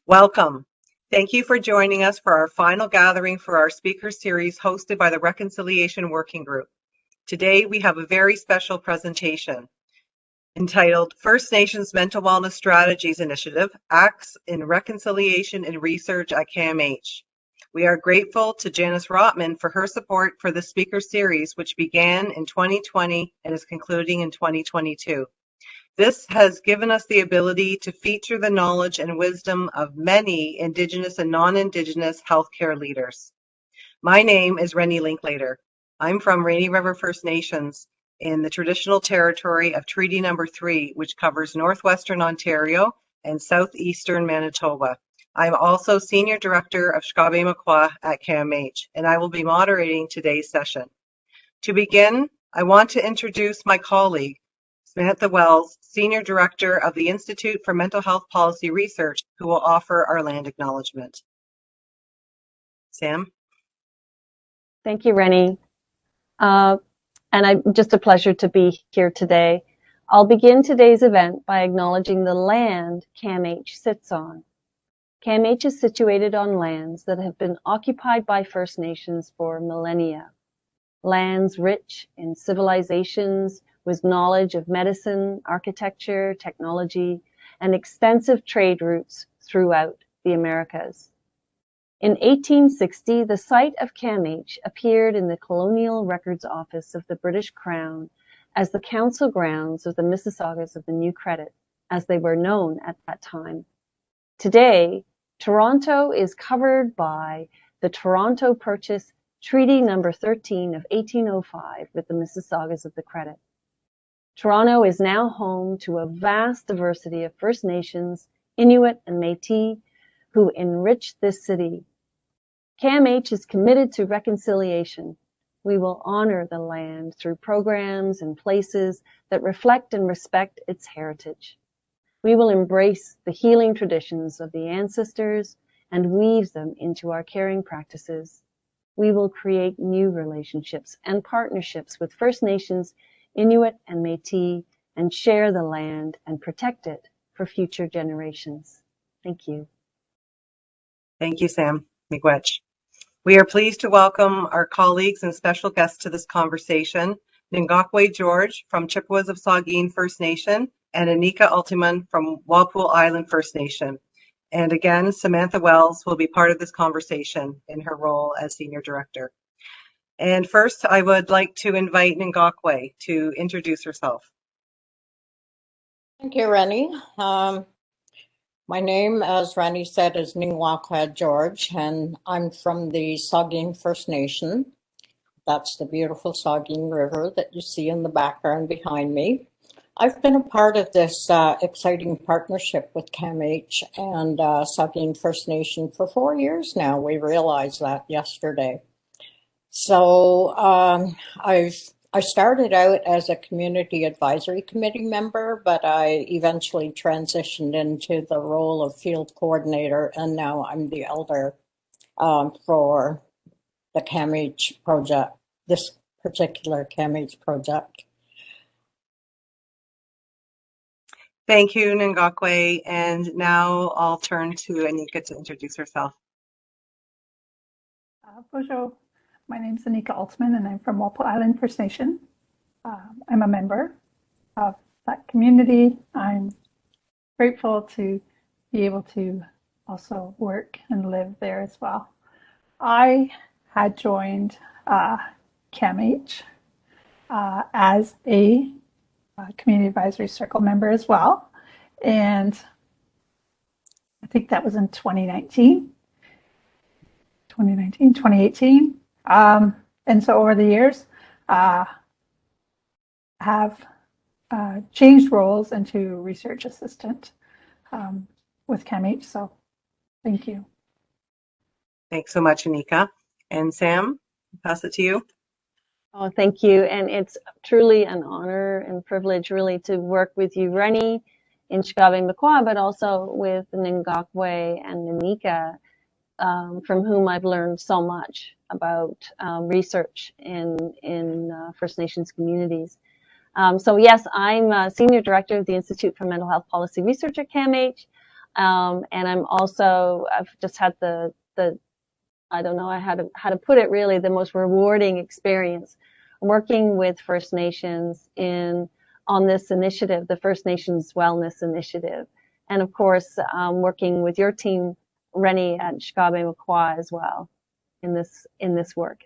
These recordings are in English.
Welcome. Thank you for joining us for our final gathering for our speaker series hosted by the Reconciliation Working Group. Today we have a very special presentation entitled First Nations Mental Wellness Strategies Initiative, Acts in Reconciliation and Research at CAMH. We are grateful to Janis Rotman for her support for the speaker series, which began in 2020 and is concluding in 2022. This has given us the ability to feature the knowledge and wisdom of many Indigenous and non-Indigenous healthcare leaders. My name is Rennie Linklater. I'm from Rainy River First Nations in the traditional territory of Treaty Number 3, which covers northwestern Ontario and southeastern Manitoba. I'm also Senior Director of Shkaabe Makwa at CAMH, and I will be moderating today's session. To begin, I want to introduce my colleague, Samantha Wells, Senior Director of the Institute for Mental Health Policy Research, who will offer our land acknowledgement. Sam? Thank you, Rennie. And just a pleasure to be here today. I'll begin today's event by acknowledging the land CAMH sits on. CAMH is situated on lands that have been occupied by First Nations for millennia. Lands rich in civilizations with knowledge of medicine, architecture, technology, and extensive trade routes throughout the Americas. In 1860, the site of CAMH appeared in the Colonial Records Office of the British Crown as the council grounds of the Mississaugas of the New Credit, as they were known at that time. Today, Toronto is covered by the Toronto Purchase Treaty Number 13 of 1805 with the Mississaugas of the Credit. Toronto is now home to a vast diversity of First Nations, Inuit, and Métis who enrich this city. CAMH is committed to reconciliation. We will honor the land through programs and places that reflect and respect its heritage. We will embrace the healing traditions of the ancestors and weave them into our caring practices. We will create new relationships and partnerships with First Nations, Inuit, and Métis, and share the land and protect it for future generations. Thank you. Thank you, Sam. Miigwech. We are pleased to welcome our colleagues and special guests to this conversation, Ningwakwe George from Chippewas of Saugeen First Nation and Anika Altman from Walpole Island First Nation. And again, Samantha Wells will be part of this conversation in her role as Senior Director. And first, I would like to invite Ningwakwe to introduce herself. Thank you, Rennie. My name, as Rennie said, is Ningwakwe George, and I'm from the Saugeen First Nation. That's the beautiful Saugeen River that you see in the background behind me. I've been a part of this exciting partnership with CAMH and Saugeen First Nation for 4 years now. We realized that yesterday. So I started out as a community advisory committee member, but I eventually transitioned into the role of field coordinator, and now I'm the elder for the CAMH project, this particular CAMH project. Thank you, Ningwakwe. And now I'll turn to Anika to introduce herself. Bonjour. My name is Anika Altman, and I'm from Walpole Island First Nation. I'm a member of that community. I'm grateful to be able to also work and live there as well. I had joined CAMH as a community advisory circle member as well, and I think that was in 2018. And so over the years, have changed roles into research assistant with CAMH. So thank you. Thanks so much, Anika. And Sam, I'll pass it to you. Oh, thank you. And it's truly an honor and privilege really to work with you, Rennie, in Shkaabe Makwa, but also with Ningwakwe and Anika, from whom I've learned so much about research in First Nations communities. So yes, I'm Senior Director of the Institute for Mental Health Policy Research at CAMH. And I've just had I don't know how to put it really, the most rewarding experience working with First Nations on this initiative, the First Nations Wellness Initiative. And of course, working with your team, Rennie at Shkaabe Makwa as well in this work.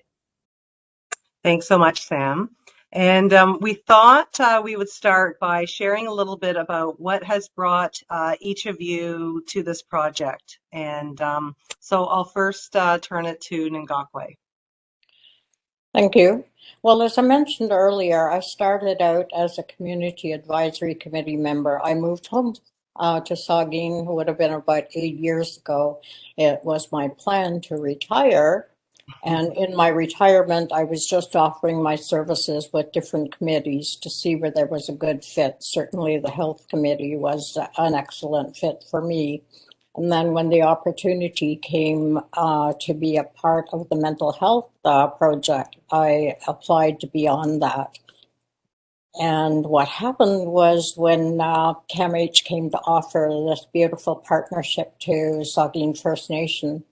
Thanks so much, Sam. And we thought we would start by sharing a little bit about what has brought each of you to this project. And so I'll first turn it to Ningwakwe. Thank you. Well, as I mentioned earlier, I started out as a community advisory committee member. I moved home to Saugeen, would have been about 8 years ago. It was my plan to retire. And in my retirement, I was just offering my services with different committees to see where there was a good fit. Certainly the health committee was an excellent fit for me. And then when the opportunity came to be a part of the mental health project, I applied to be on that. And what happened was when CAMH came to offer this beautiful partnership to Saugeen First Nation,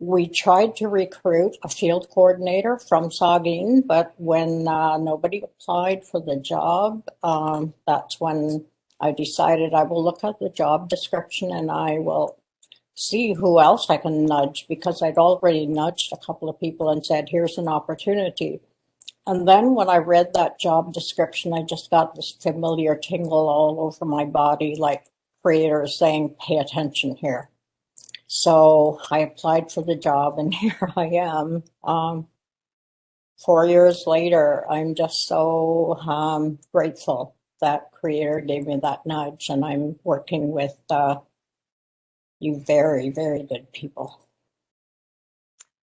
we tried to recruit a field coordinator from Saugeen, but when nobody applied for the job, that's when I decided I will look at the job description and I will see who else I can nudge, because I'd already nudged a couple of people and said, here's an opportunity. And then when I read that job description, I just got this familiar tingle all over my body, like creators saying, pay attention here. So I applied for the job and here I am. 4 years later, I'm just so grateful that Creator gave me that nudge, and I'm working with you very, very good people.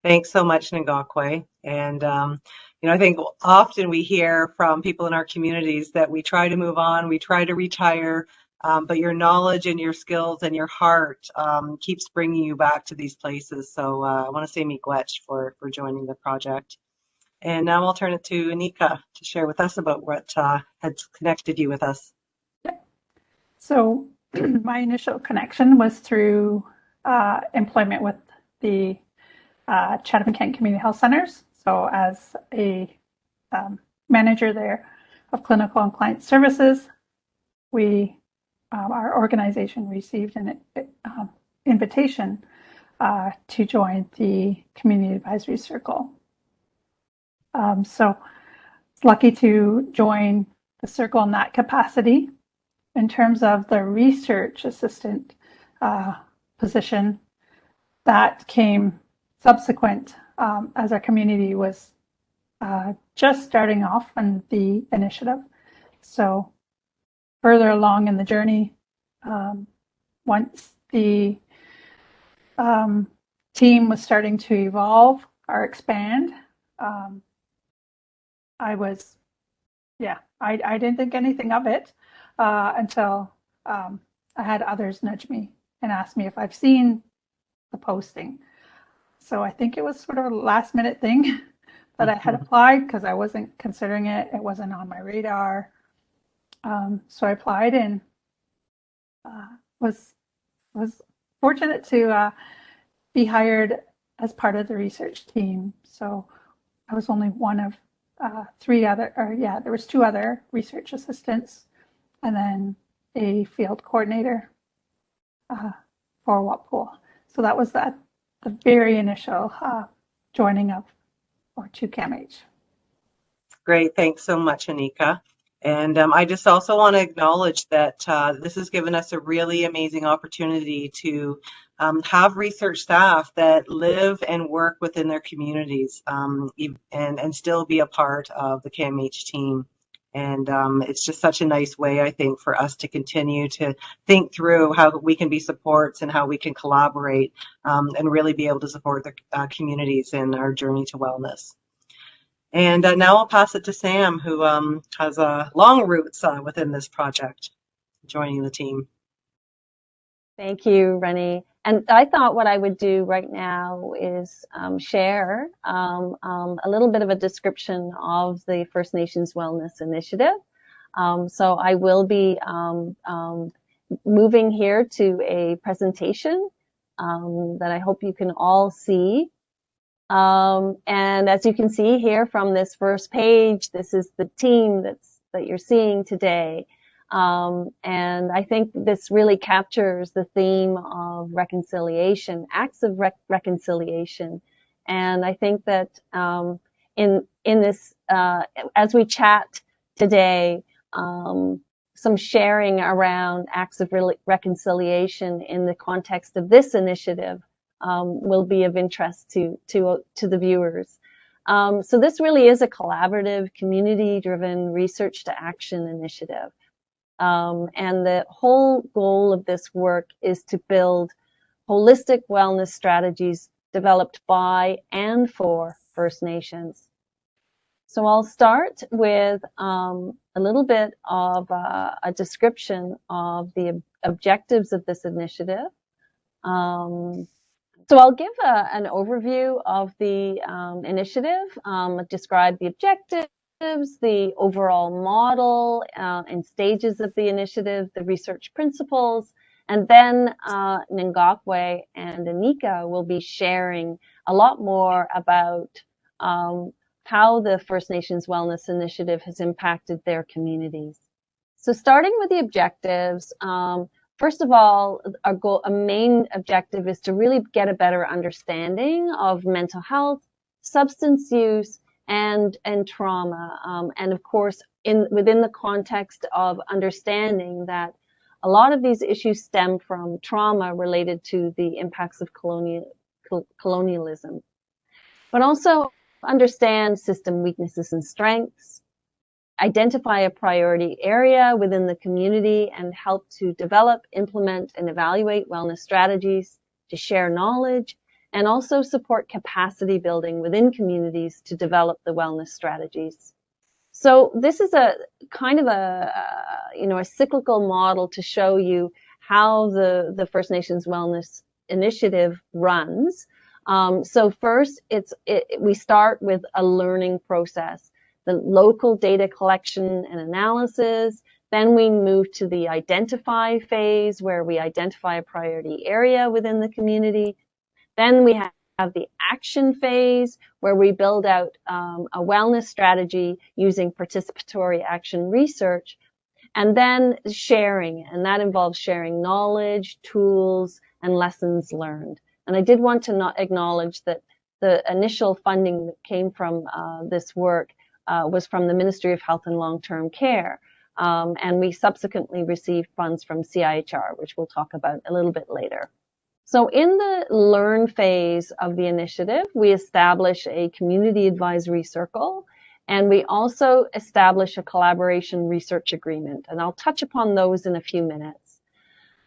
Thanks so much, Ningwakwe. And, I think often we hear from people in our communities that we try to move on, we try to retire, but your knowledge and your skills and your heart keeps bringing you back to these places. So I want to say miigwech for joining the project. And now I'll turn it to Anika to share with us about what has connected you with us. So my initial connection was through employment with the Chatham Kent Community Health Centers. So as a manager there of clinical and client services, our organization received an invitation to join the Community Advisory Circle. So lucky to join the circle in that capacity. In terms of the research assistant position, that came subsequent as our community was just starting off on the initiative. So further along in the journey, once the team was starting to evolve or expand, I didn't think anything of it until I had others nudge me and ask me if I've seen the posting. So I think it was sort of a last minute thing that I had applied because I wasn't considering it. It wasn't on my radar. So I applied and was fortunate to be hired as part of the research team. So I was only one of there was 2 other research assistants and then a field coordinator for Walpole. So that was the very initial joining of or to CAMH. Great, thanks so much, Anika. And I just also want to acknowledge that this has given us a really amazing opportunity to have research staff that live and work within their communities and still be a part of the CAMH team. And it's just such a nice way, I think, for us to continue to think through how we can be supports and how we can collaborate and really be able to support the communities in our journey to wellness. And now I'll pass it to Sam, who has long roots within this project, joining the team. Thank you, Rennie. And I thought what I would do right now is share a little bit of a description of the First Nations Wellness Initiative. So I will be moving here to a presentation that I hope you can all see. And as you can see here from this first page, this is the team that you're seeing today. And I think this really captures the theme of reconciliation, acts of reconciliation. And I think that in this, as we chat today, some sharing around acts of reconciliation in the context of this initiative will be of interest to the viewers. So this really is a collaborative, community-driven research to action initiative. And the whole goal of this work is to build holistic wellness strategies developed by and for First Nations. So I'll start with a little bit of a description of the objectives of this initiative. So I'll give an overview of the initiative, describe the objectives, the overall model and stages of the initiative, the research principles, and then Ningwakwe and Anika will be sharing a lot more about how the First Nations Wellness Initiative has impacted their communities. So starting with the objectives, first of all, a main objective is to really get a better understanding of mental health, substance use, and trauma. And of course, within the context of understanding that a lot of these issues stem from trauma related to the impacts of colonialism. But also understand system weaknesses and strengths, identify a priority area within the community and help to develop, implement, and evaluate wellness strategies, to share knowledge, and also support capacity building within communities to develop the wellness strategies. So this is a kind of a cyclical model to show you how the First Nations Wellness Initiative runs. So first, we start with a learning process, the local data collection and analysis. Then we move to the identify phase where we identify a priority area within the community. Then we have the action phase where we build out a wellness strategy using participatory action research. And then sharing, and that involves sharing knowledge, tools, and lessons learned. And I did want to acknowledge that the initial funding that came from this work was from the Ministry of Health and Long-Term Care. And we subsequently received funds from CIHR, which we'll talk about a little bit later. So in the learn phase of the initiative, we establish a community advisory circle, and we also establish a collaboration research agreement. And I'll touch upon those in a few minutes.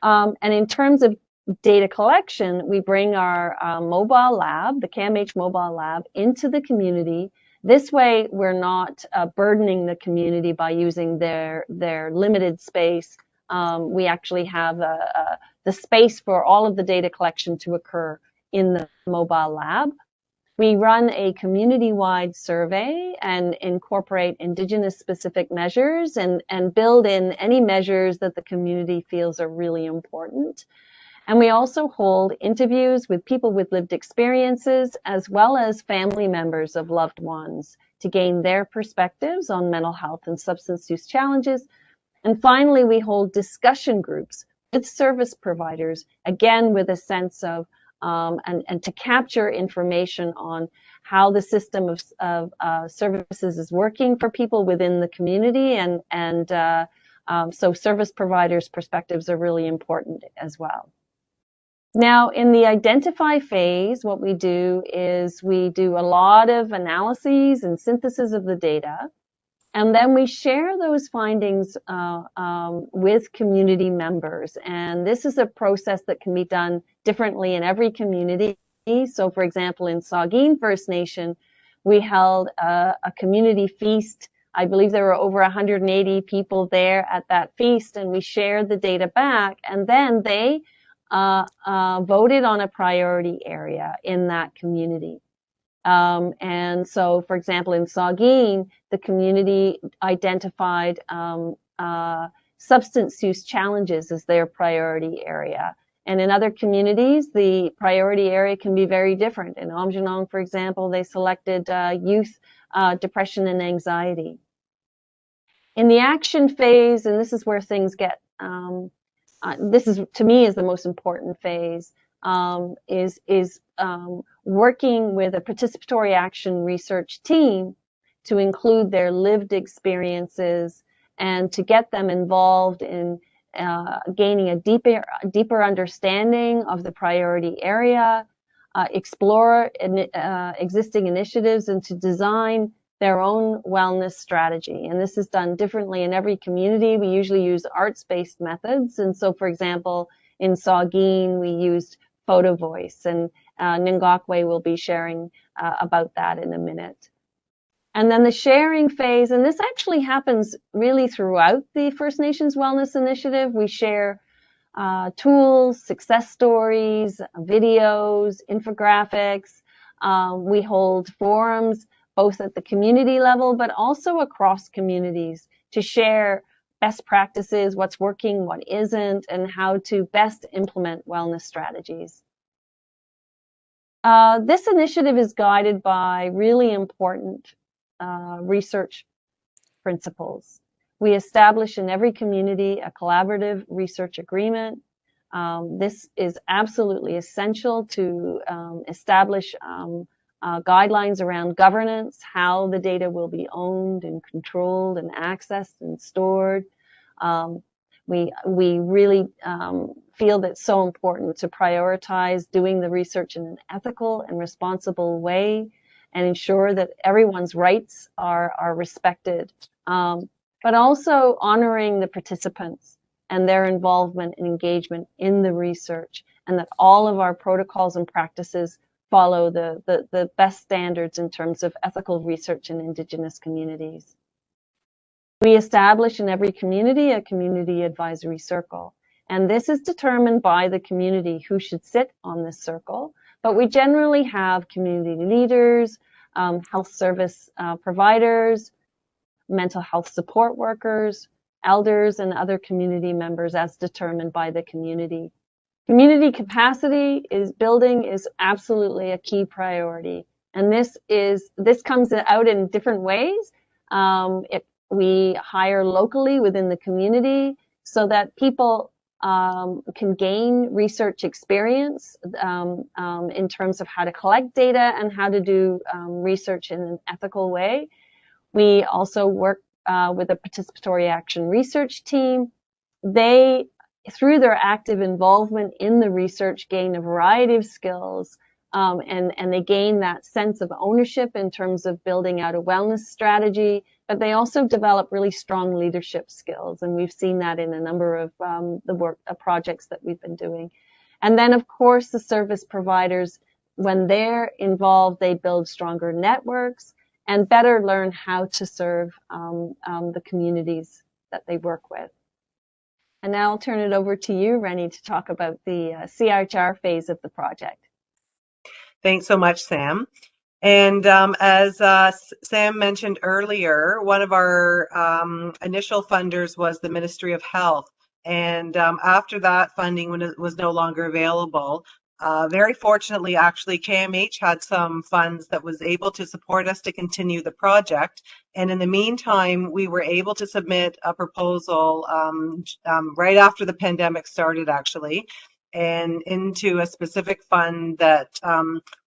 And in terms of data collection, we bring our mobile lab, the CAMH mobile lab, into the community. This way, we're not burdening the community by using their limited space. We actually have the space for all of the data collection to occur in the mobile lab. We run a community-wide survey and incorporate Indigenous specific measures and build in any measures that the community feels are really important. And we also hold interviews with people with lived experiences as well as family members of loved ones to gain their perspectives on mental health and substance use challenges. And finally, we hold discussion groups with service providers, again, with a sense of, and to capture information on how the system of services is working for people within the community. So service providers' perspectives are really important as well. Now, in the identify phase, what we do is we do a lot of analyses and synthesis of the data. And then we share those findings with community members. And this is a process that can be done differently in every community. So, for example, in Saugeen First Nation, we held a community feast. I believe there were over 180 people there at that feast, and we shared the data back. And then they voted on a priority area in that community. And so, for example, in Saugeen, the community identified substance use challenges as their priority area. And in other communities, the priority area can be very different. In Aamjiwnaang, for example, they selected youth depression and anxiety. In the action phase, and this is where things get, this is, to me, is the most important phase, is working with a participatory action research team to include their lived experiences and to get them involved in gaining a deeper understanding of the priority area, explore existing initiatives, and to design their own wellness strategy. And this is done differently in every community. We usually use arts-based methods. And so, for example, in Saugeen, we used Photovoice, and Ningwakwe will be sharing about that in a minute. And then the sharing phase, and this actually happens really throughout the First Nations Wellness Initiative. We share tools, success stories, videos, infographics. We hold forums both at the community level, but also across communities to share best practices, what's working, what isn't, and how to best implement wellness strategies. This initiative is guided by really important research principles. We establish in every community a collaborative research agreement. This is absolutely essential to establish guidelines around governance, how the data will be owned and controlled and accessed and stored. We really feel that it's so important to prioritize doing the research in an ethical and responsible way and ensure that everyone's rights are respected, but also honoring the participants and their involvement and engagement in the research, and that all of our protocols and practices follow the best standards in terms of ethical research in Indigenous communities. We establish in every community a community advisory circle, and this is determined by the community who should sit on this circle, but we generally have community leaders, health service providers, mental health support workers, elders, and other community members as determined by the community. Community capacity building is absolutely a key priority, and this comes out in different ways. We hire locally within the community so that people can gain research experience in terms of how to collect data and how to do research in an ethical way. We also work with a participatory action research team. They, through their active involvement in the research, gain a variety of skills, and they gain that sense of ownership in terms of building out a wellness strategy, but they also develop really strong leadership skills, and we've seen that in a number of the projects that we've been doing. And then, of course, the service providers, when they're involved, they build stronger networks and better learn how to serve the communities that they work with. And now I'll turn it over to you, Rennie, to talk about the CHR phase of the project. Thanks so much, Sam. And as Sam mentioned earlier, one of our initial funders was the Ministry of Health. And after that funding, when it was no longer available, very fortunately, actually, CAMH had some funds that was able to support us to continue the project. And in the meantime, we were able to submit a proposal right after the pandemic started, actually, and into a specific fund that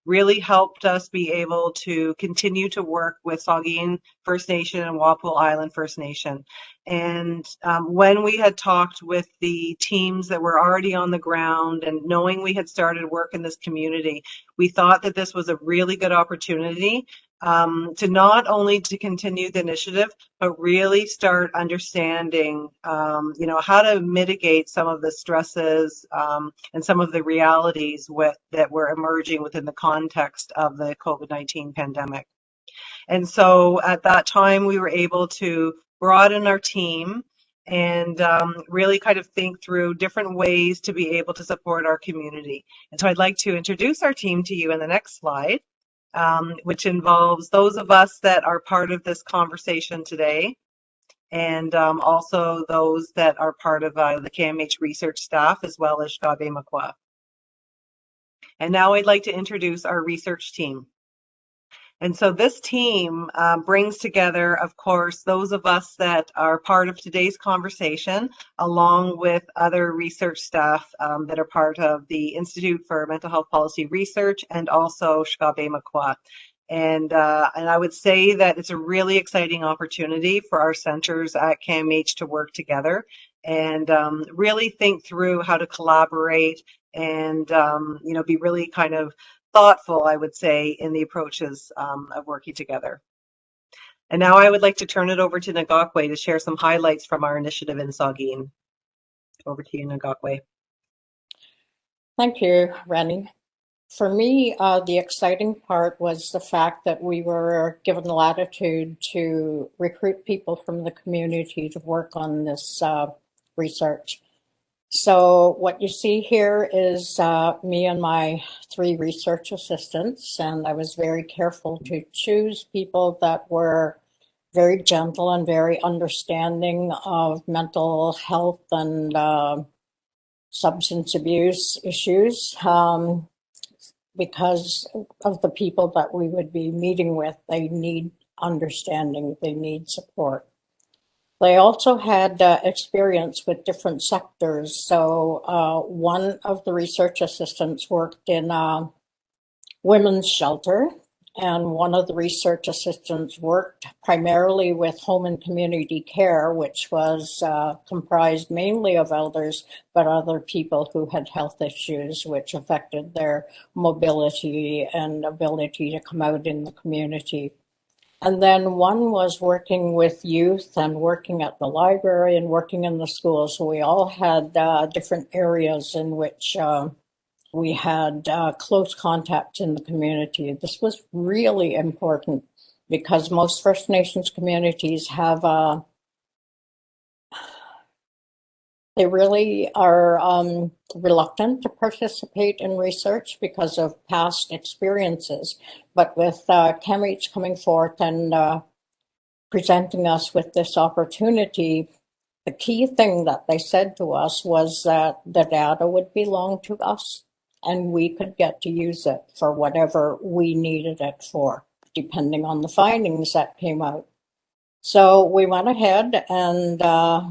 really helped us be able to continue to work with Saugeen First Nation and Walpole Island First Nation. And when we had talked with the teams that were already on the ground and knowing we had started work in this community, we thought that this was a really good opportunity to not only to continue the initiative, but really start understanding, how to mitigate some of the stresses and some of the realities that were emerging within the context of the COVID-19 pandemic. And so at that time, we were able to broaden our team and really kind of think through different ways to be able to support our community. And so I'd like to introduce our team to you in the next slide, which involves those of us that are part of this conversation today. and also those that are part of the CAMH research staff, as well as Shkaabe Makwa. And now I'd like to introduce our research team. And so this team brings together, of course, those of us that are part of today's conversation, along with other research staff that are part of the Institute for Mental Health Policy Research and also Shkaabe Makwa. And I would say that it's a really exciting opportunity for our centers at CAMH to work together and really think through how to collaborate and be really kind of thoughtful, I would say, in the approaches of working together. And now I would like to turn it over to Ningwakwe to share some highlights from our initiative in Saugeen. Over to you, Ningwakwe. Thank you, Rennie. For me, the exciting part was the fact that we were given latitude to recruit people from the community to work on this research. So what you see here is me and my 3 research assistants, and I was very careful to choose people that were very gentle and very understanding of mental health and substance abuse issues. Because of the people that we would be meeting with, they need understanding, they need support. They also had experience with different sectors. So one of the research assistants worked in a women's shelter, and one of the research assistants worked primarily with home and community care, which was comprised mainly of elders, but other people who had health issues which affected their mobility and ability to come out in the community. And then one was working with youth and working at the library and working in the schools. So we all had different areas in which we had close contact in the community. This was really important because most First Nations communities have, they really are reluctant to participate in research because of past experiences. But with CAMH coming forth and presenting us with this opportunity, the key thing that they said to us was that the data would belong to us and we could get to use it for whatever we needed it for, depending on the findings that came out. So we went ahead and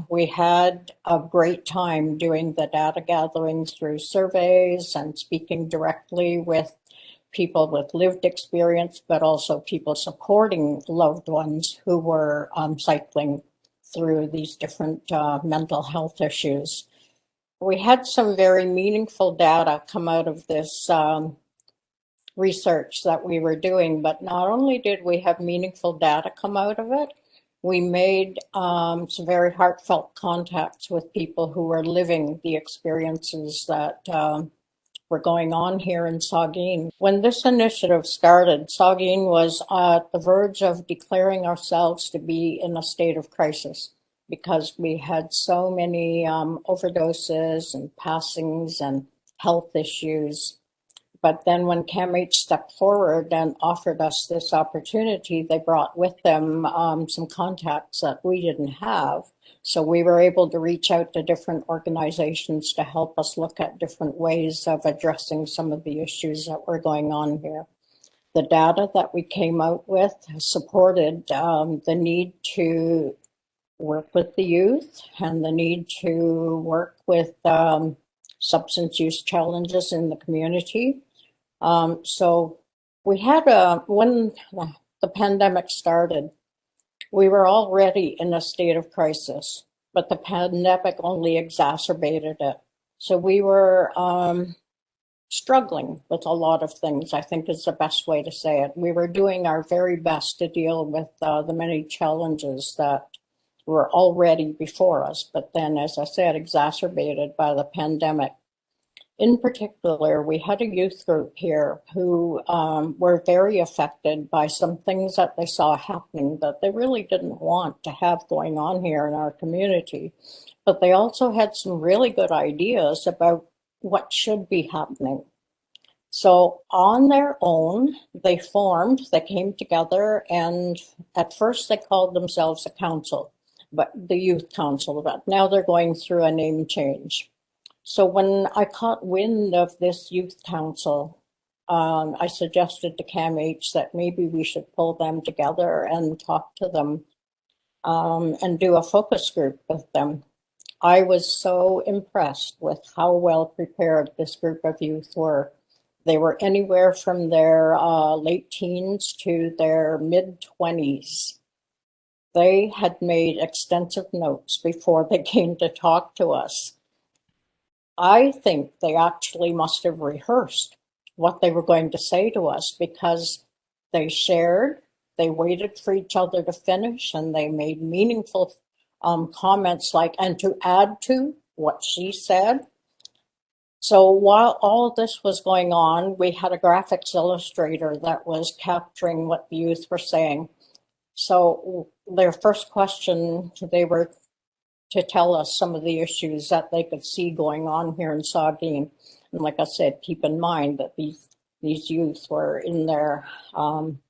we had a great time doing the data gathering through surveys and speaking directly with people with lived experience, but also people supporting loved ones who were cycling through these different mental health issues. We had some very meaningful data come out of this research that we were doing, but not only did we have meaningful data come out of it, we made some very heartfelt contacts with people who were living the experiences that were going on here in Saugeen. When this initiative started, Saugeen was at the verge of declaring ourselves to be in a state of crisis because we had so many overdoses and passings and health issues. But then when CAMH stepped forward and offered us this opportunity, they brought with them some contacts that we didn't have. So we were able to reach out to different organizations to help us look at different ways of addressing some of the issues that were going on here. The data that we came out with supported the need to work with the youth and the need to work with substance use challenges in the community. So we had when the pandemic started, we were already in a state of crisis, but the pandemic only exacerbated it. So we were struggling with a lot of things, I think is the best way to say it. We were doing our very best to deal with the many challenges that were already before us, but then, as I said, exacerbated by the pandemic. In particular, we had a youth group here who were very affected by some things that they saw happening that they really didn't want to have going on here in our community. But they also had some really good ideas about what should be happening. So on their own, they came together, and at first they called themselves a council. but the youth council, but now they're going through a name change. So when I caught wind of this youth council, I suggested to CAMH that maybe we should pull them together and talk to them and do a focus group with them. I was so impressed with how well prepared this group of youth were. They were anywhere from their late teens to their mid-20s. They had made extensive notes before they came to talk to us. I think they actually must have rehearsed what they were going to say to us, because they shared, they waited for each other to finish, and they made meaningful comments like, and to add to what she said. So while all this was going on, we had a graphics illustrator that was capturing what the youth were saying. So their first question, they were to tell us some of the issues that they could see going on here in Saugeen. And like I said, keep in mind that these youth were in their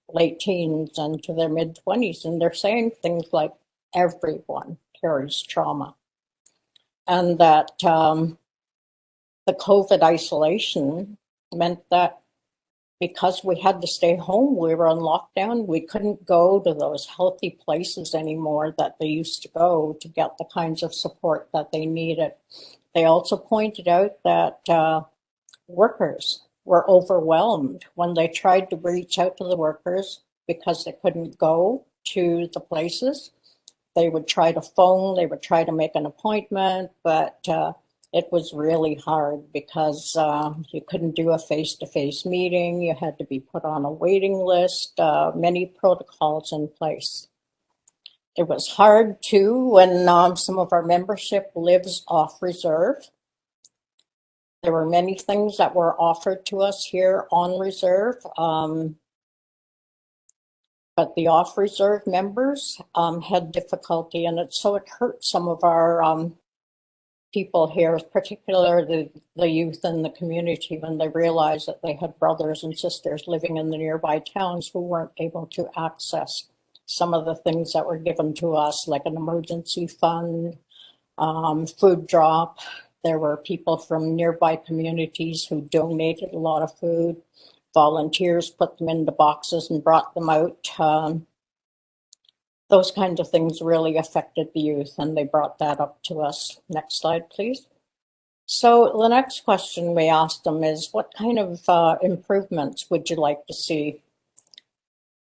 late teens and to their mid-20s, and they're saying things like, everyone carries trauma. And that the COVID isolation meant that because we had to stay home, we were on lockdown, we couldn't go to those healthy places anymore that they used to go to get the kinds of support that they needed. They also pointed out that workers were overwhelmed when they tried to reach out to the workers because they couldn't go to the places. They would try to phone, they would try to make an appointment, but it was really hard because you couldn't do a face-to-face meeting. You had to be put on a waiting list, many protocols in place. It was hard too when some of our membership lives off reserve. There were many things that were offered to us here on reserve, but the off reserve members had difficulty, and so it hurt some of our people here, particularly the youth in the community, when they realized that they had brothers and sisters living in the nearby towns who weren't able to access some of the things that were given to us, like an emergency fund, food drop. There were people from nearby communities who donated a lot of food. Volunteers put them into boxes and brought them out. Those kinds of things really affected the youth, and they brought that up to us. Next slide, please. So the next question we asked them is, what kind of improvements would you like to see?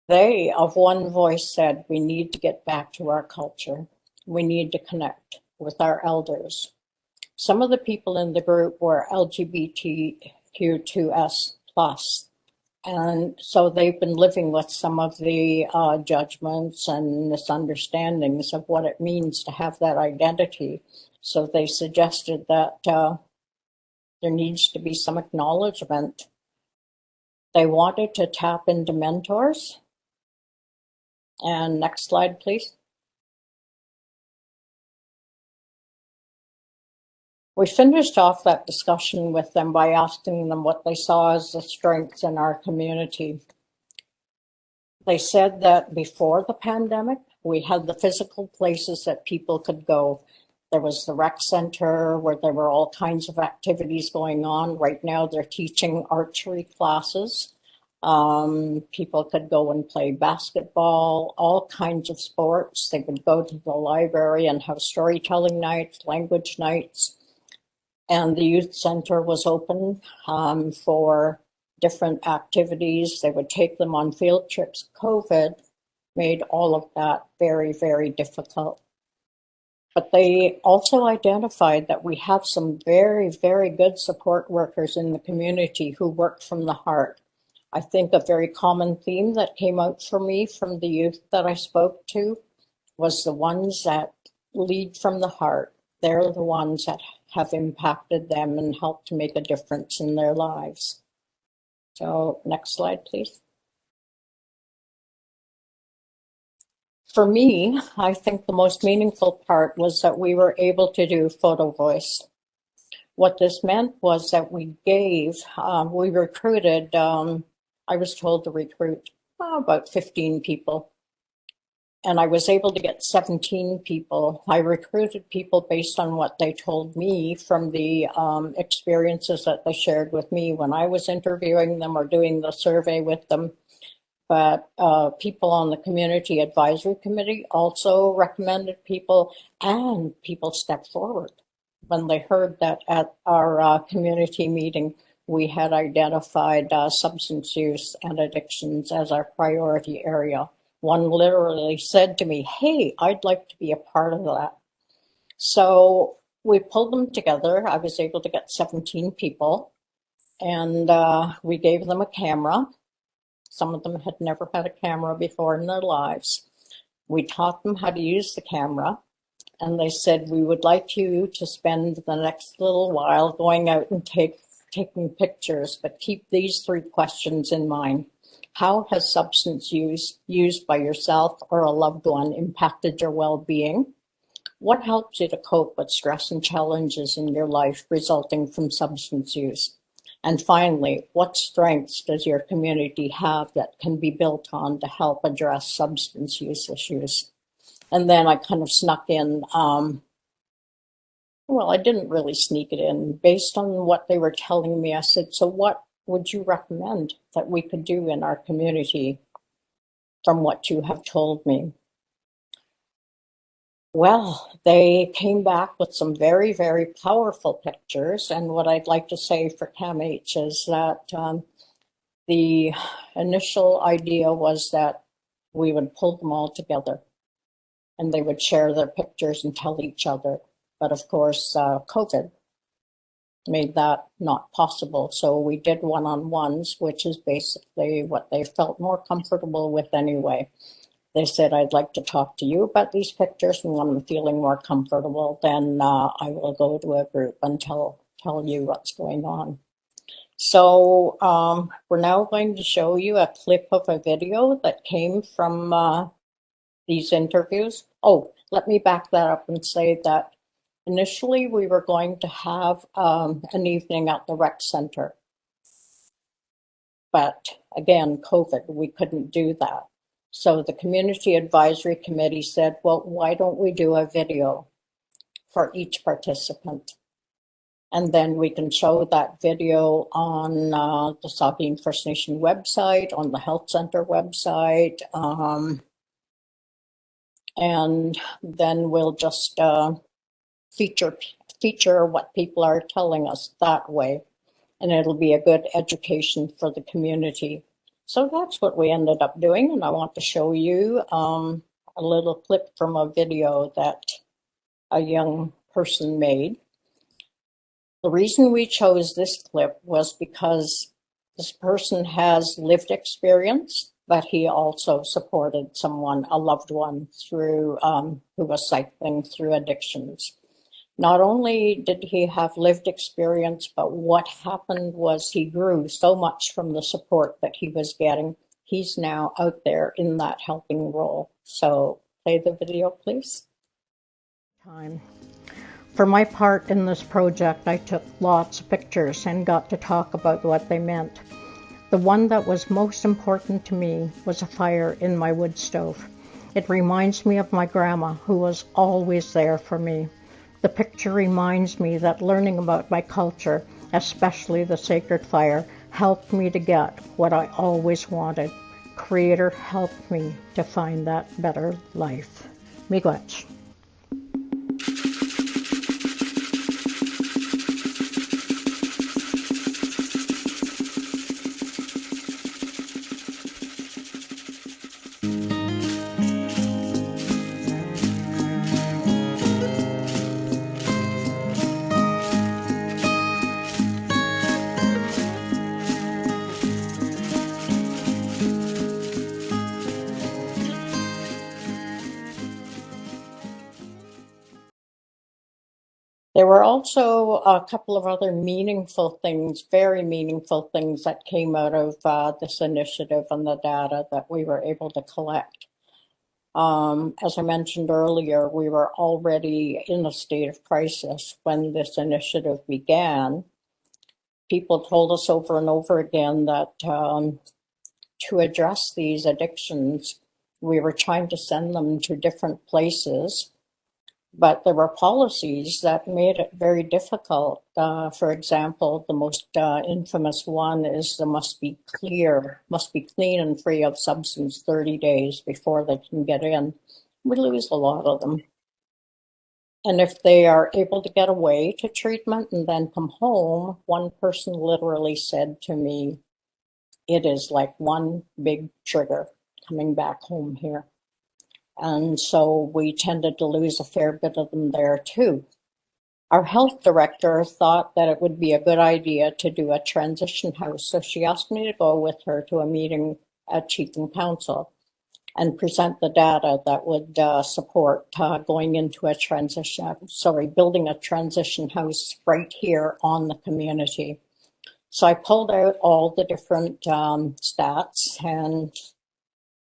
They, of one voice, said, we need to get back to our culture. We need to connect with our elders. Some of the people in the group were LGBTQ2S+. And so they've been living with some of the judgments and misunderstandings of what it means to have that identity. So they suggested that there needs to be some acknowledgement. They wanted to tap into mentors. And next slide, please. We finished off that discussion with them by asking them what they saw as the strengths in our community. They said that before the pandemic, we had the physical places that people could go. There was the rec center where there were all kinds of activities going on. Right now, they're teaching archery classes. People could go and play basketball, all kinds of sports. They would go to the library and have storytelling nights, language nights. And the youth center was open for different activities. They would take them on field trips. COVID made all of that very, very difficult. But they also identified that we have some very, very good support workers in the community who work from the heart. I think a very common theme that came out for me from the youth that I spoke to was the ones that lead from the heart. They're the ones that have impacted them and helped to make a difference in their lives. So next slide, please. For me, I think the most meaningful part was that we were able to do Photovoice. What this meant was that we recruited, I was told to recruit about 15 people. and I was able to get 17 people. I recruited people based on what they told me from the experiences that they shared with me when I was interviewing them or doing the survey with them. But people on the Community Advisory Committee also recommended people, and people stepped forward when they heard that at our community meeting, we had identified substance use and addictions as our priority area. One literally said to me, "Hey, I'd like to be a part of that." So we pulled them together. I was able to get 17 people, and we gave them a camera. Some of them had never had a camera before in their lives. We taught them how to use the camera, and they said, "We would like you to spend the next little while going out and taking pictures, but keep these 3 questions in mind. How has substance use used by yourself or a loved one impacted your well-being? What helps you to cope with stress and challenges in your life resulting from substance use? And finally, what strengths does your community have that can be built on to help address substance use issues?" And then I kind of snuck in, well, I didn't really sneak it in. Based on what they were telling me, I said, "So what would you recommend that we could do in our community from what you have told me?" Well, they came back with some very, very powerful pictures. And what I'd like to say for CAMH is that the initial idea was that we would pull them all together and they would share their pictures and tell each other. But of course, COVID made that not possible. So we did one-on-ones, which is basically what they felt more comfortable with anyway. They said, "I'd like to talk to you about these pictures, and when I'm feeling more comfortable, then I will go to a group and tell you what's going on." So we're now going to show you a clip of a video that came from these interviews. Oh, let me back that up and say that initially we were going to have an evening at the rec center. But again, COVID, we couldn't do that. So the Community Advisory Committee said, "Well, why don't we do a video for each participant? And then we can show that video on the Saugeen First Nation website, on the Health Center website, and then we'll just feature what people are telling us that way. And it'll be a good education for the community." So that's what we ended up doing. And I want to show you a little clip from a video that a young person made. The reason we chose this clip was because this person has lived experience, but he also supported someone, a loved one, through who was cycling through addictions. Not only did he have lived experience, but what happened was he grew so much from the support that he was getting. He's now out there in that helping role. So play the video, please. For my part in this project, I took lots of pictures and got to talk about what they meant. The one that was most important to me was a fire in my wood stove. It reminds me of my grandma, who was always there for me. The picture reminds me that learning about my culture, especially the sacred fire, helped me to get what I always wanted. Creator helped me to find that better life. Miigwech. There were also a couple of other meaningful things, very meaningful things that came out of this initiative and the data that we were able to collect. As I mentioned earlier, we were already in a state of crisis when this initiative began. People told us over and over again that to address these addictions, we were trying to send them to different places, but there were policies that made it very difficult. For example, the most infamous one is they must be clean and free of substance 30 days before they can get in. We lose a lot of them. And if they are able to get away to treatment and then come home, one person literally said to me, it is like one big trigger coming back home here. And so we tended to lose a fair bit of them there too. Our health director thought that it would be a good idea to do a transition house. So she asked me to go with her to a meeting at Chief and Council and present the data that would support building a transition house right here on the community. So I pulled out all the different stats, and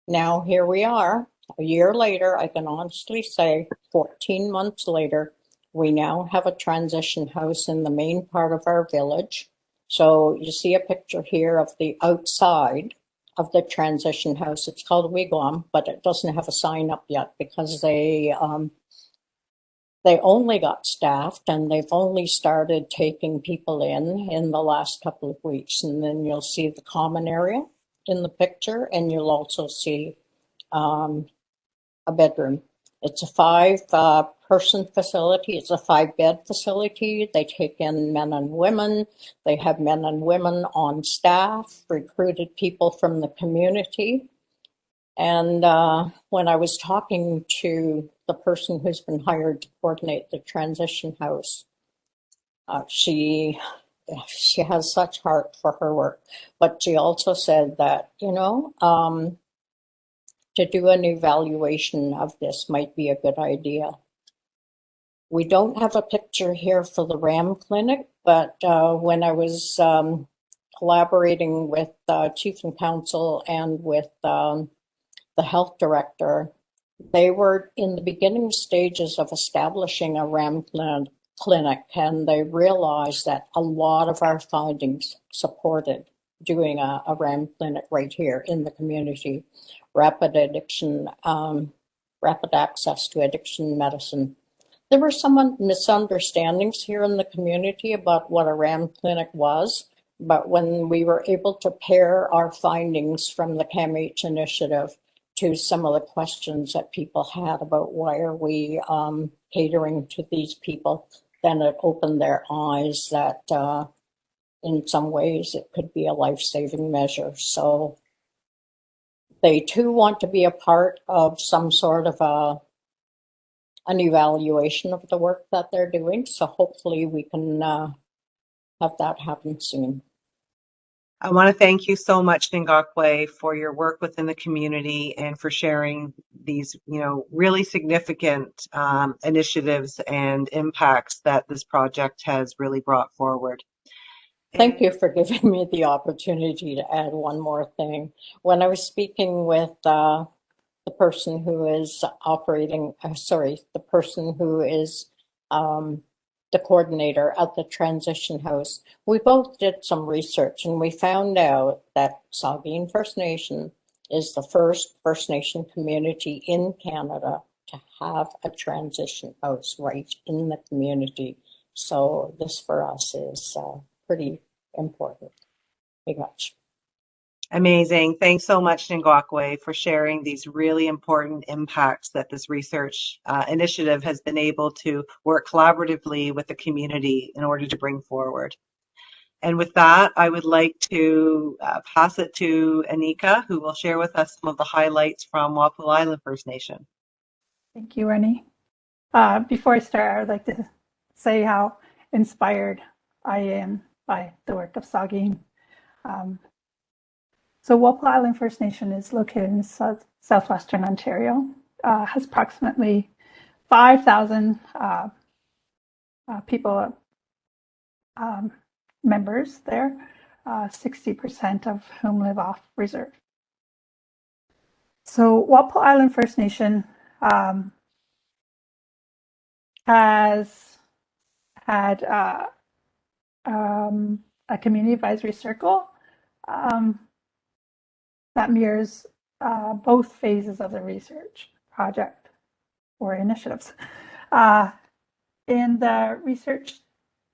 now here we are. A year later, I can honestly say 14 months later, we now have a transition house in the main part of our village. So you see a picture here of the outside of the transition house. It's called a wigwam, but it doesn't have a sign up yet because they only got staffed and they've only started taking people in the last couple of weeks. And then you'll see the common area in the picture, and you'll also see a bedroom. It's a 5-person facility. It's a 5-bed facility. They take in men and women. They have men and women on staff, recruited people from the community. And when I was talking to the person who's been hired to coordinate the transition house, she has such heart for her work. But she also said that, to do an evaluation of this might be a good idea. We don't have a picture here for the RAM clinic, but when I was collaborating with Chief and Council and with the health director, they were in the beginning stages of establishing a RAM clinic, and they realized that a lot of our findings supported doing a RAM clinic right here in the community. Rapid access to addiction medicine. There were some misunderstandings here in the community about what a RAM clinic was, but when we were able to pair our findings from the CAMH initiative to some of the questions that people had about why are we catering to these people, then it opened their eyes that in some ways it could be a life-saving measure. So they too want to be a part of some sort of an evaluation of the work that they're doing. So hopefully we can have that happen soon. I want to thank you so much, Ningwakwe, for your work within the community and for sharing these, really significant initiatives and impacts that this project has really brought forward. Thank you for giving me the opportunity to add one more thing. When I was speaking with the person who is the coordinator at the transition house, we both did some research, and we found out that Saugeen First Nation is the first First Nation community in Canada to have a transition house right in the community. So this for us is pretty important. Very much. Amazing. Thanks so much, Ningwakwe, for sharing these really important impacts that this research initiative has been able to work collaboratively with the community in order to bring forward. And with that, I would like to pass it to Anika, who will share with us some of the highlights from Walpole Island First Nation. Thank you, Rennie. Before I start, I would like to say how inspired I am by the work of Saugeen. So Walpole Island First Nation is located in southwestern Ontario, has approximately 5,000 people, members there, 60% of whom live off reserve. So Walpole Island First Nation has had a community advisory circle that mirrors both phases of the research project or initiatives. In the research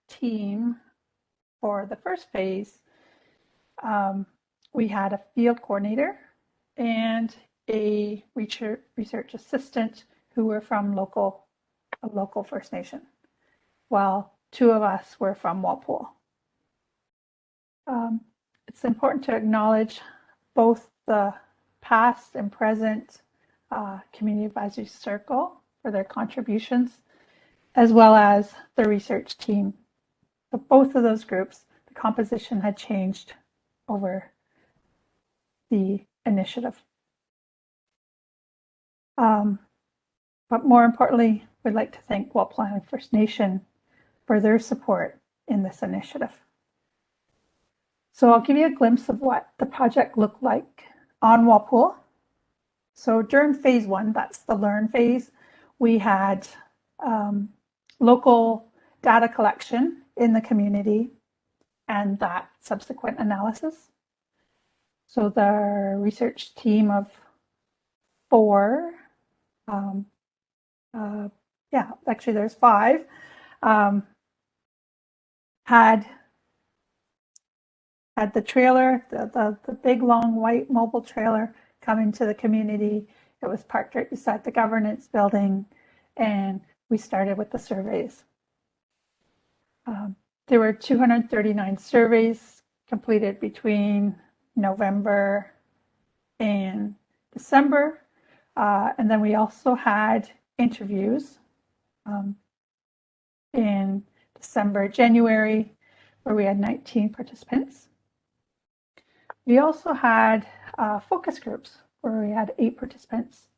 team for the first phase, we had a field coordinator and a research assistant who were from a local First Nation, while two of us were from Walpole. It's important to acknowledge both the past and present Community Advisory Circle for their contributions, as well as the research team. So both of those groups, the composition had changed over the initiative. But more importantly, we'd like to thank Walpole Island First Nation for their support in this initiative. So I'll give you a glimpse of what the project looked like on Walpole. So during phase one, that's the learn phase, we had local data collection in the community and that subsequent analysis. So the research team of 4, actually there's 5, had the trailer, the big long white mobile trailer come into the community. It was parked right beside the governance building, and we started with the surveys. There were 239 surveys completed between November and December. And then we also had interviews in December, January, where we had 19 participants. We also had focus groups where we had 8 participants,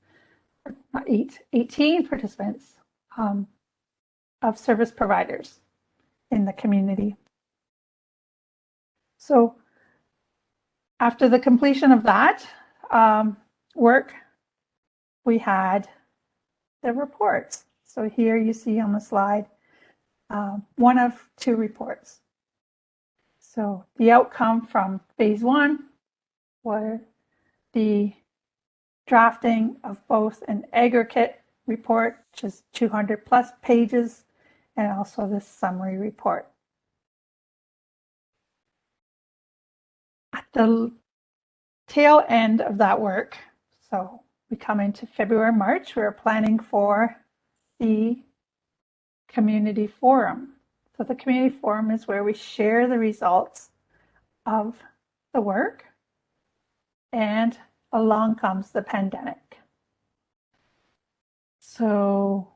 or not 8, 18 participants of service providers in the community. So after the completion of that work, we had the reports. So here you see on the slide, one of 2 reports. So the outcome from phase 1 were the drafting of both an aggregate report, which is 200 plus pages, and also this summary report. At the tail end of that work, so we come into February, March, we're planning for the community forum. So the community forum is where we share the results of the work, and along comes the pandemic. So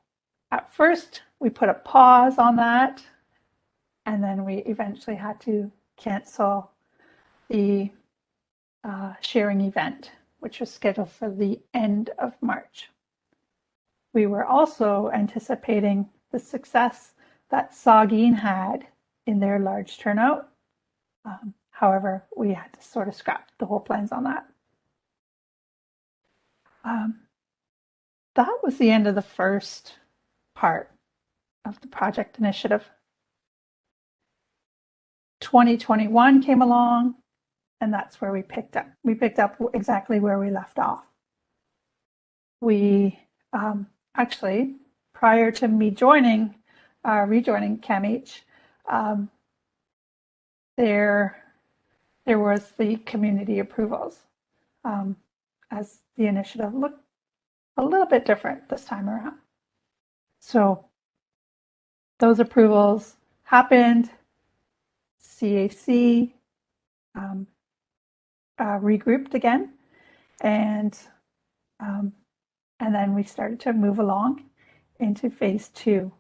at first we put a pause on that, and then we eventually had to cancel the sharing event, which was scheduled for the end of March. We were also anticipating the success that Saugeen had in their large turnout. However, we had to sort of scrap the whole plans on that. That was the end of the first part of the project initiative. 2021 came along, and that's where we picked up. We picked up exactly where we left off. We actually, prior to me rejoining CAMH, there was the community approvals, as the initiative looked a little bit different this time around. So those approvals happened. CAC regrouped again, and then we started to move along into phase 2.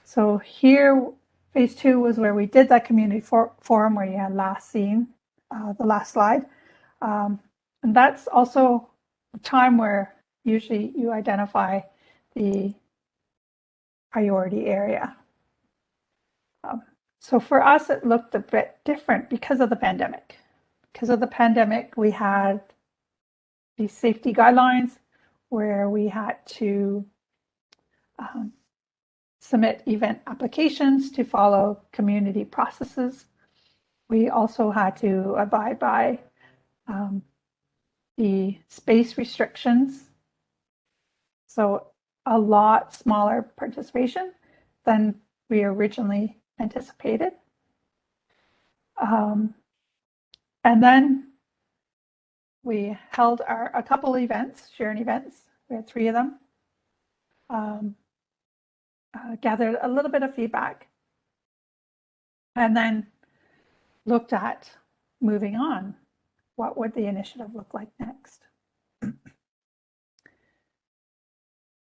So here, phase 2 was where we did that community forum where you had last seen, the last slide. And that's also the time where usually you identify the priority area. So for us, it looked a bit different because of the pandemic. Because of the pandemic, we had these safety guidelines where we had to submit event applications to follow community processes. We also had to abide by the space restrictions. So a lot smaller participation than we originally anticipated. And then we held a couple events, sharing events. We had 3 of them. Gathered a little bit of feedback, and then looked at moving on. What would the initiative look like next?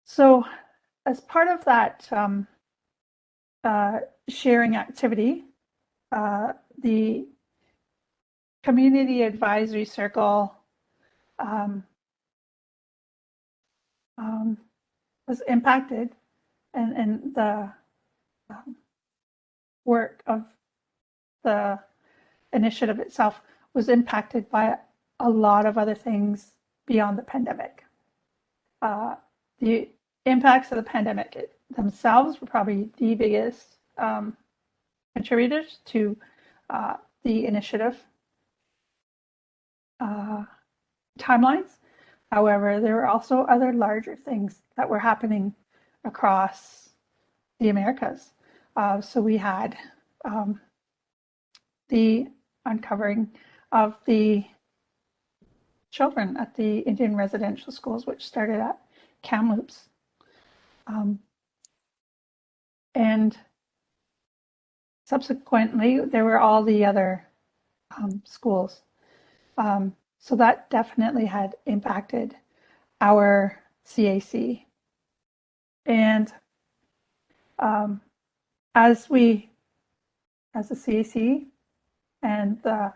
So as part of that sharing activity, the Community Advisory Circle was impacted, and the work of the initiative itself was impacted by a lot of other things beyond the pandemic. The impacts of the pandemic themselves were probably the biggest contributors to the initiative timelines. However, there were also other larger things that were happening across the Americas. So we had the uncovering of the children at the Indian residential schools, which started at Kamloops. And subsequently, there were all the other schools. So that definitely had impacted our CAC. And as the CAC and the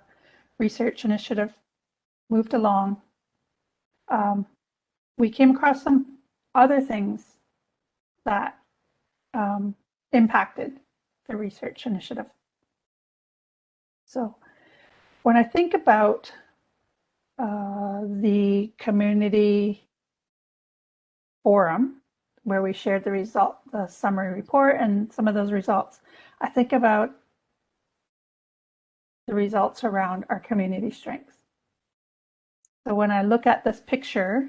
research initiative moved along, we came across some other things that impacted the research initiative. So when I think about the community forum, where we shared the summary report and some of those results, I think about the results around our community strengths. So when I look at this picture,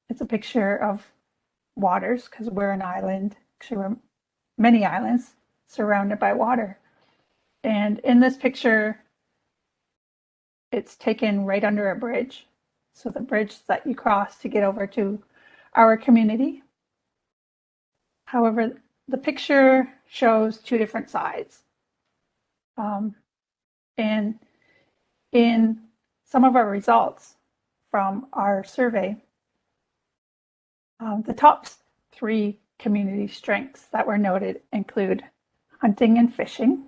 it's a picture of waters, because we're an island. Actually, we're many islands surrounded by water. And in this picture, it's taken right under a bridge. So the bridge that you cross to get over to our community. However, the picture shows 2 different sides. And in some of our results from our survey, the top 3 community strengths that were noted include hunting and fishing,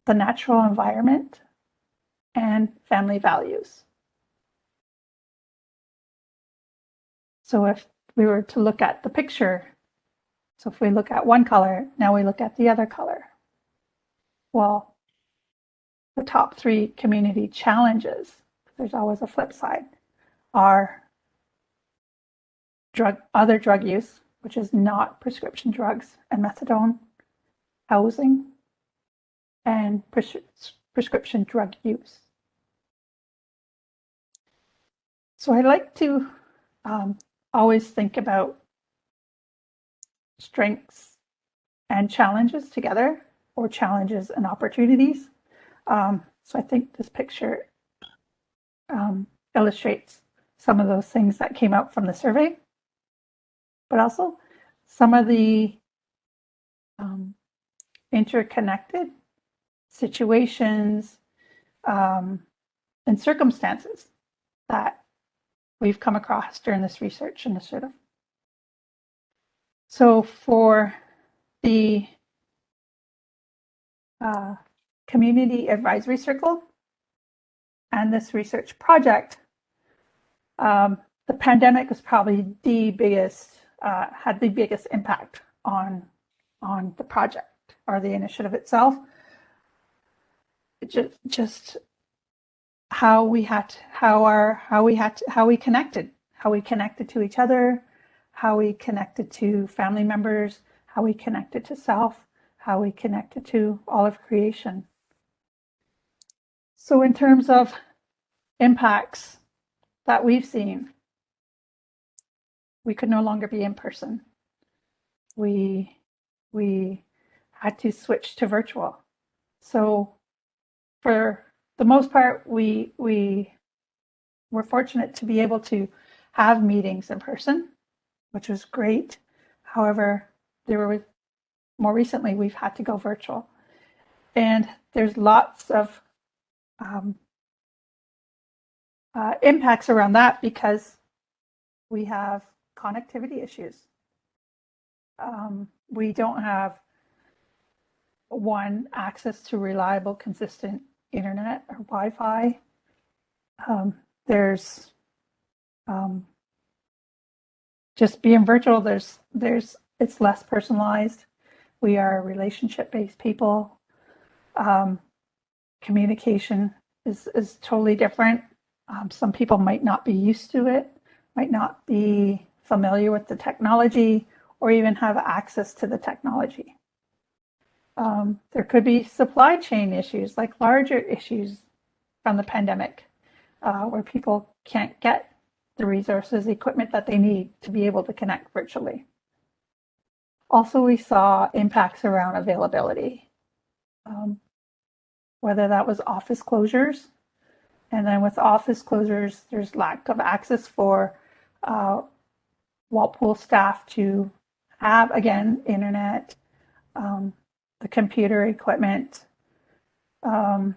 the natural environment, and family values. So if we were to look at the picture, so if we look at one color, now we look at the other color. Well, the top 3 community challenges, there's always a flip side, are other drug use, which is not prescription drugs and methadone, housing, and prescription drug use. So I like to always think about strengths and challenges together, or challenges and opportunities. So I think this picture illustrates some of those things that came out from the survey, but also some of the interconnected situations and circumstances that we've come across during this research initiative. So for the Community Advisory Circle and this research project, the pandemic was probably the biggest, had the biggest impact on the project or the initiative itself. Just how we connected to each other, how we connected to family members, how we connected to self, how we connected to all of creation. So in terms of impacts that we've seen, we could no longer be in person. We had to switch to virtual. So for the most part, we were fortunate to be able to have meetings in person, which was great. However, more recently, we've had to go virtual. And there's lots of impacts around that because we have connectivity issues. We don't have access to reliable, consistent internet or Wi-Fi. There's just being virtual. It's less personalized. We are relationship-based people. Communication is totally different. Some people might not be used to it, might not be familiar with the technology, or even have access to the technology. There could be supply chain issues, like larger issues from the pandemic, where people can't get the resources, equipment that they need to be able to connect virtually. Also, we saw impacts around availability, whether that was office closures. And then with office closures, there's lack of access for Walpole staff to have, again, internet, the computer equipment. But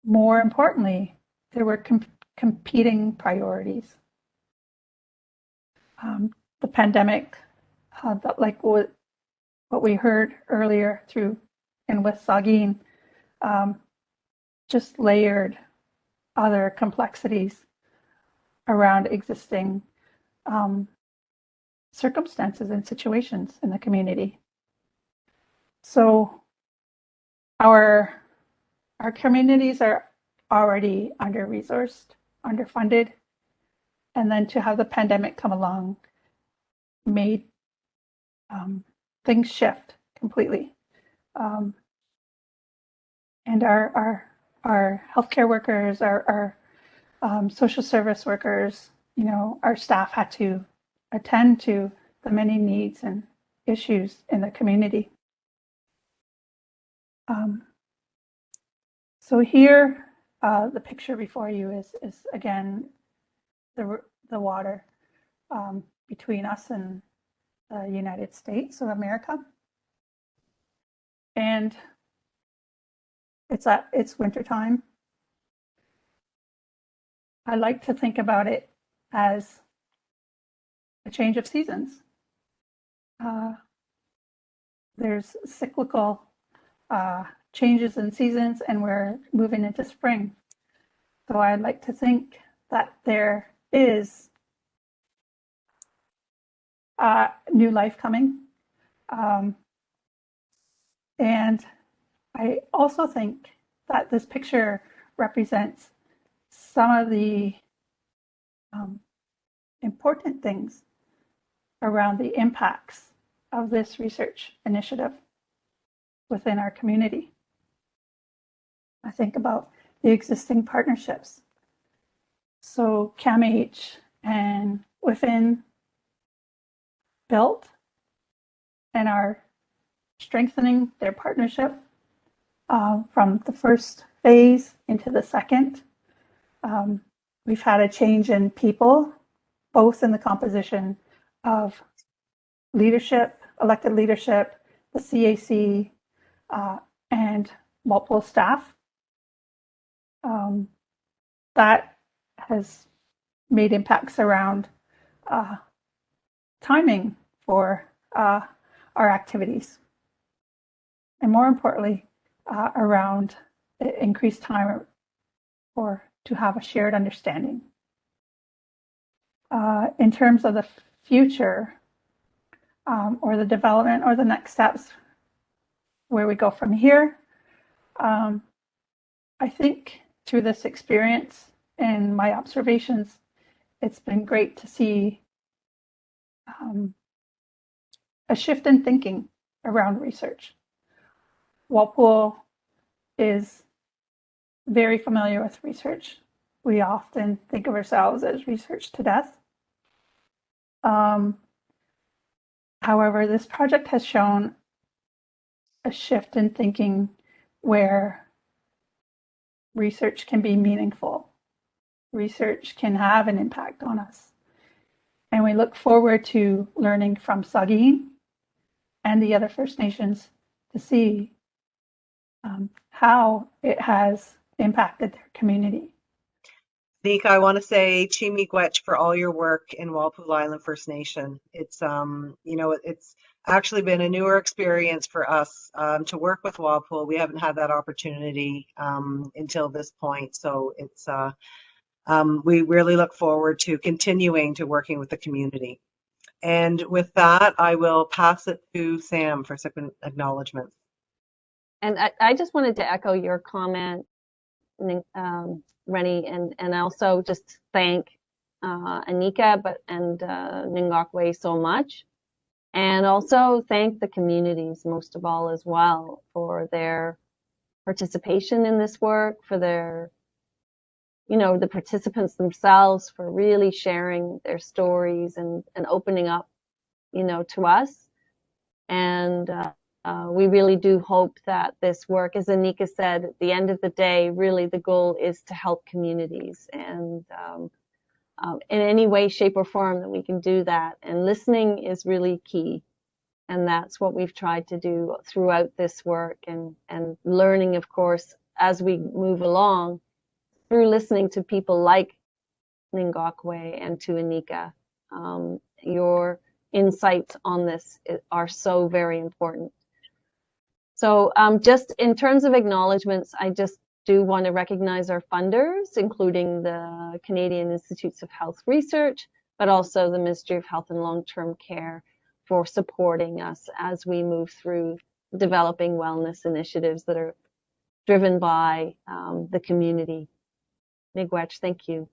more importantly, there were competing priorities. The pandemic, like what we heard earlier and with Sagin, just layered other complexities around existing circumstances and situations in the community. So our communities are already under-resourced, underfunded, and then to have the pandemic come along made things shift completely. And our healthcare workers, our social service workers, our staff had to attend to the many needs and issues in the community. So here, the picture before you is again the water between us and the United States of America, and it's wintertime. I like to think about it as a change of seasons. There's cyclical changes in seasons, and we're moving into spring. So I like to think that there is new life coming. And I also think that this picture represents some of the important things around the impacts of this research initiative within our community. I think about the existing partnerships. So CAMH and within built and are strengthening their partnership from the first phase into the second. We've had a change in people, both in the composition of leadership, elected leadership, the CAC, and Walpole staff. That has made impacts around timing for our activities. And more importantly, around increased time to have a shared understanding. In terms of the future, or the development or the next steps, where we go from here, I think through this experience and my observations, it's been great to see a shift in thinking around research. Walpole is very familiar with research. We often think of ourselves as research to death. However, this project has shown a shift in thinking where research can be meaningful. Research can have an impact on us. And we look forward to learning from Saugeen and the other First Nations to see how it has impacted their community. Anika, I want to say Miigwech for all your work in Walpole Island First Nation. It's it's actually been a newer experience for us to work with Walpole. We haven't had that opportunity until this point, so it's we really look forward to continuing to working with the community. And with that, I will pass it to Sam for some acknowledgements. And I just wanted to echo your comment, Rennie, and also just thank Anika and Ningwakwe so much. And also thank the communities most of all as well for their participation in this work, for their, the participants themselves for really sharing their stories and opening up, to us. And we really do hope that this work, as Anika said, at the end of the day, really the goal is to help communities and in any way, shape, or form that we can do that. And listening is really key. And that's what we've tried to do throughout this work and learning, of course, as we move along through listening to people like Ningwakwe and to Anika. Your insights on this are so very important. So just in terms of acknowledgements, I just do want to recognize our funders, including the Canadian Institutes of Health Research, but also the Ministry of Health and Long-Term Care for supporting us as we move through developing wellness initiatives that are driven by the community. Miigwech, thank you.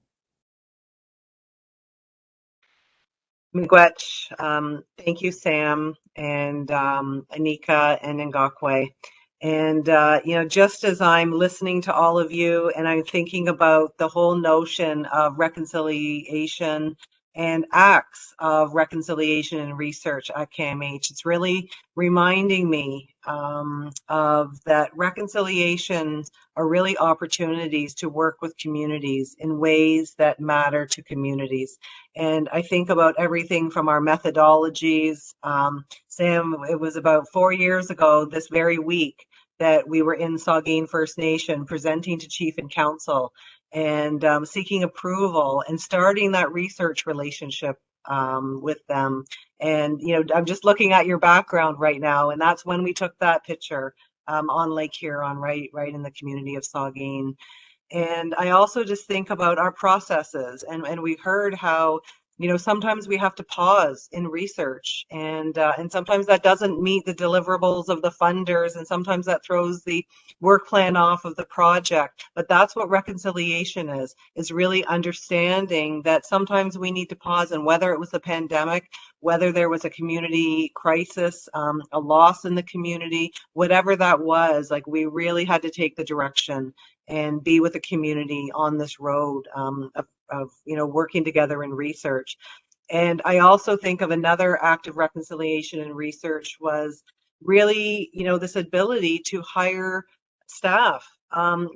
Miigwech, thank you, Sam, and Anika and Ningwakwe. And, just as I'm listening to all of you and I'm thinking about the whole notion of reconciliation and acts of reconciliation and research at CAMH, it's really reminding me of that reconciliations are really opportunities to work with communities in ways that matter to communities. And I think about everything from our methodologies. Sam, it was about 4 years ago this very week that we were in Saugeen First Nation presenting to Chief and Council and seeking approval and starting that research relationship with them. And, I'm just looking at your background right now, and that's when we took that picture on Lake Huron, right in the community of Saugeen. And I also just think about our processes, and we heard how, sometimes we have to pause in research, and sometimes that doesn't meet the deliverables of the funders, and sometimes that throws the work plan off of the project. But that's what reconciliation is really understanding that sometimes we need to pause, and whether it was the pandemic, whether there was a community crisis, a loss in the community, whatever that was, like we really had to take the direction and be with the community on this road of working together in research. And I also think of another act of reconciliation and research was really, this ability to hire staff,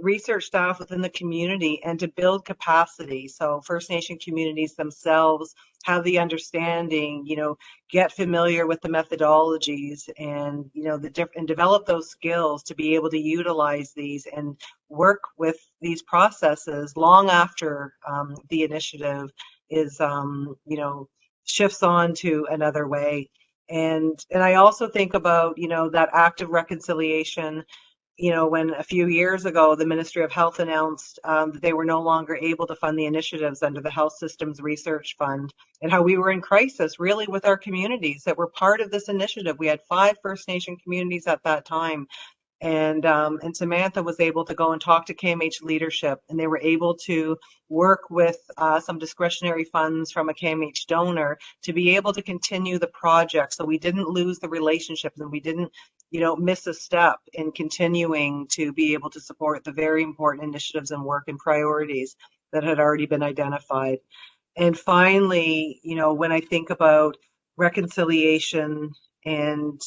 research staff within the community and to build capacity. So First Nation communities themselves have the understanding, get familiar with the methodologies and, and develop those skills to be able to utilize these and work with these processes long after the initiative is, shifts on to another way. And I also think about, that act of reconciliation, when a few years ago, the Ministry of Health announced that they were no longer able to fund the initiatives under the Health Systems Research Fund, and how we were in crisis really with our communities that were part of this initiative. We had 5 First Nation communities at that time. And Samantha was able to go and talk to CAMH leadership, and they were able to work with some discretionary funds from a CAMH donor to be able to continue the project. So we didn't lose the relationship, and we didn't, miss a step in continuing to be able to support the very important initiatives and work and priorities that had already been identified. And finally, when I think about reconciliation and,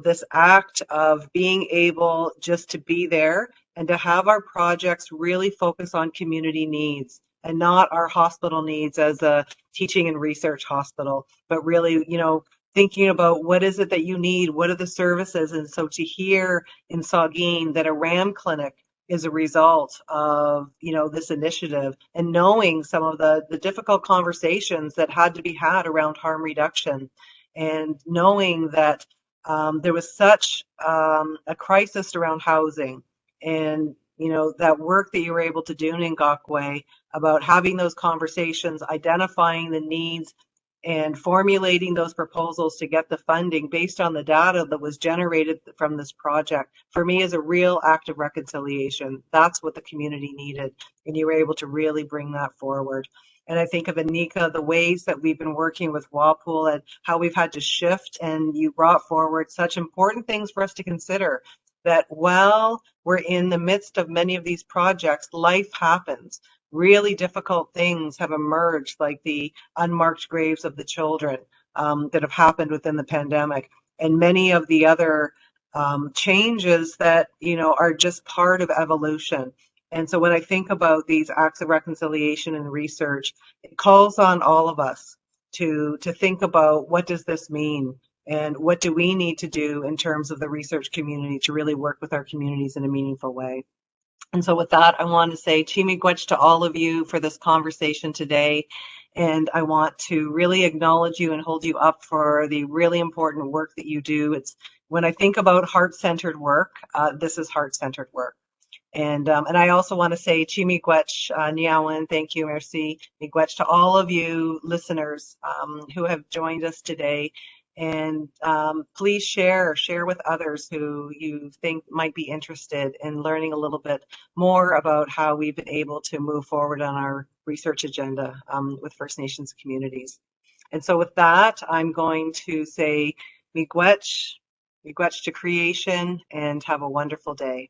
this act of being able just to be there and to have our projects really focus on community needs and not our hospital needs as a teaching and research hospital, but really, thinking about what is it that you need, what are the services. And so to hear in Saugeen that a RAM clinic is a result of, this initiative, and knowing some of the difficult conversations that had to be had around harm reduction, and knowing that there was such a crisis around housing, and that work that you were able to do in Ningwakwe about having those conversations, identifying the needs, and formulating those proposals to get the funding based on the data that was generated from this project, for me, is a real act of reconciliation. That's what the community needed, and you were able to really bring that forward. And I think of Anika, the ways that we've been working with Walpole and how we've had to shift, and you brought forward such important things for us to consider, that while we're in the midst of many of these projects, life happens. Really difficult things have emerged, like the unmarked graves of the children that have happened within the pandemic, and many of the other changes that are just part of evolution. And so when I think about these acts of reconciliation and research, it calls on all of us to think about, what does this mean, and what do we need to do in terms of the research community to really work with our communities in a meaningful way. And so with that, I want to say Chimigwech to all of you for this conversation today. And I want to really acknowledge you and hold you up for the really important work that you do. It's, when I think about heart-centered work, this is heart-centered work. And I also want to say Chimigwech, Niawan, thank you, merci, Miigwech, to all of you listeners who have joined us today. And please share with others who you think might be interested in learning a little bit more about how we've been able to move forward on our research agenda with First Nations communities. And so with that, I'm going to say Miigwech to creation, and have a wonderful day.